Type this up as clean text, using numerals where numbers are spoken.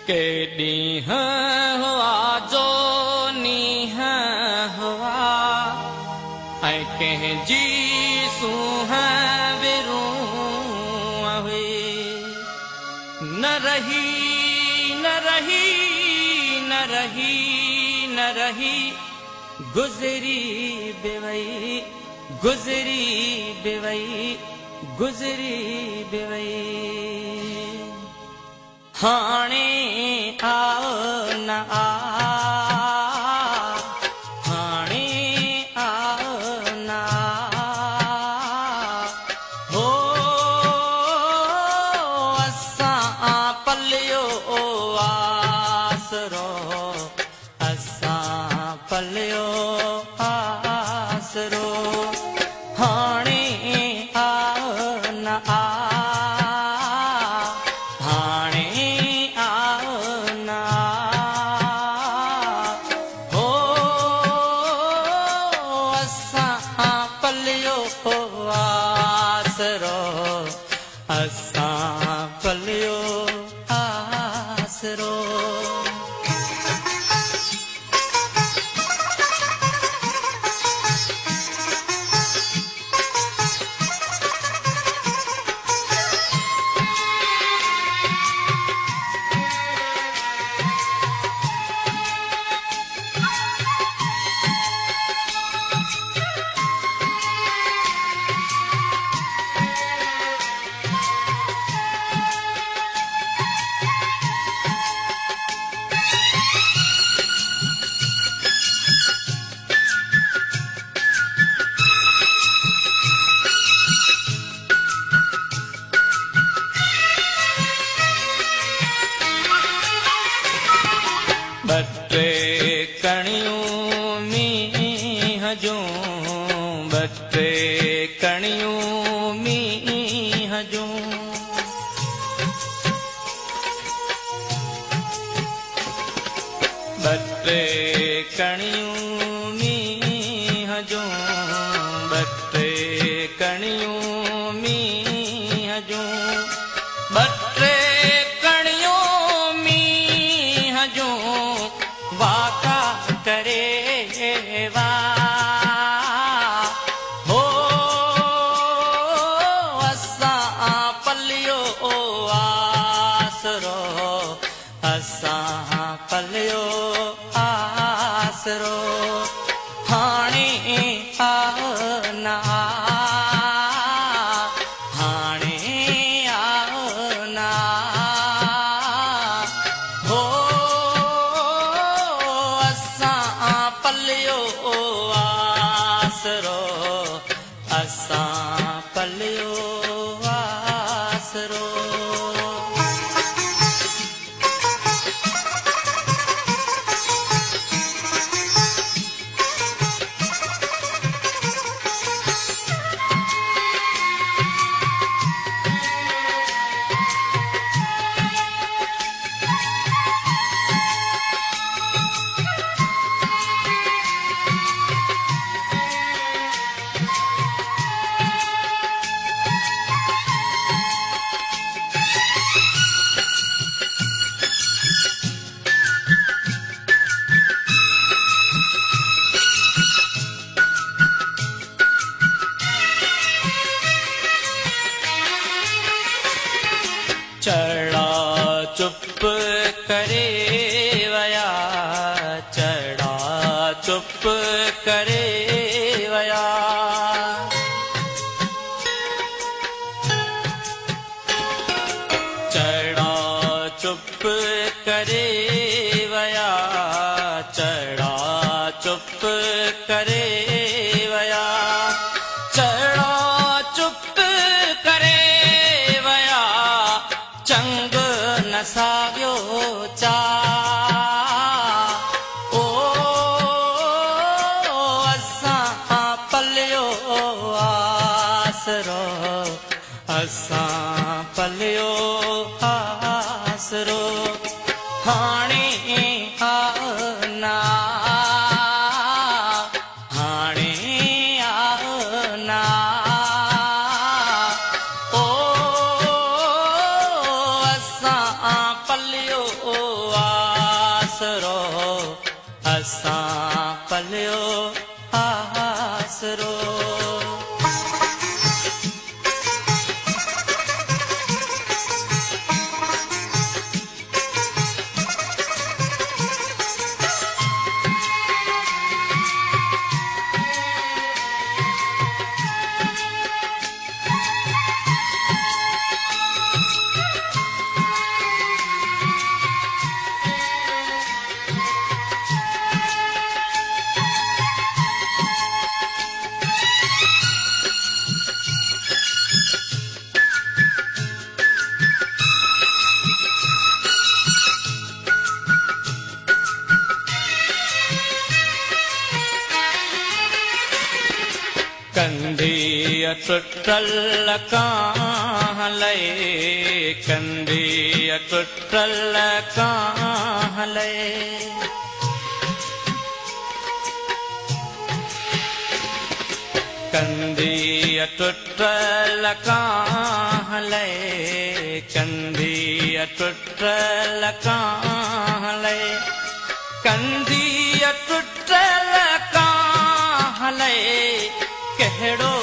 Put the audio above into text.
के ॾींहं हुआ जो नींहं हुआ ऐं कंहिंजी सूंहं विरूं हुई न रही न रही न रही न रही गुज़री बि वई गुज़री बि वई गुज़री बि वई हाणे आओ न आ हाणे आओ न हो असां पलियो आसरो असां पलियो आसरो हाणे आओ न आ असां पलियो आसरो बटे कणियूं मींहं जूं बटे कणियूं मींहं जूं बटे कणियूं मींहं जूं बटे कणियूं मींहं जूं बटे वाका करे वा हो असां पलियो आसरो असां पलियो आसरो हाणे आओ न हाणे आओ न हो पलियो आसरो असां पलियो आसरो चढ़ा चुप करे वया चढ़ा चुप करे वया चढ़ा चुप करे वया चढ़ा चुप करे वया चढ़ा चुप करे चंग न साॻियो चा ओ असां पलियो आसरो असां पलियो आसरो हाणे आओ न हाणे आओ न ओ पलियो असां पलियो आसरो कंधीअ टुटल कां लए कंधीअ टुटल कां लए कंधीअ टुटल कां लए कंधीअ टुटल कां लए कंधीअ टुटल कां लए कहिड़ो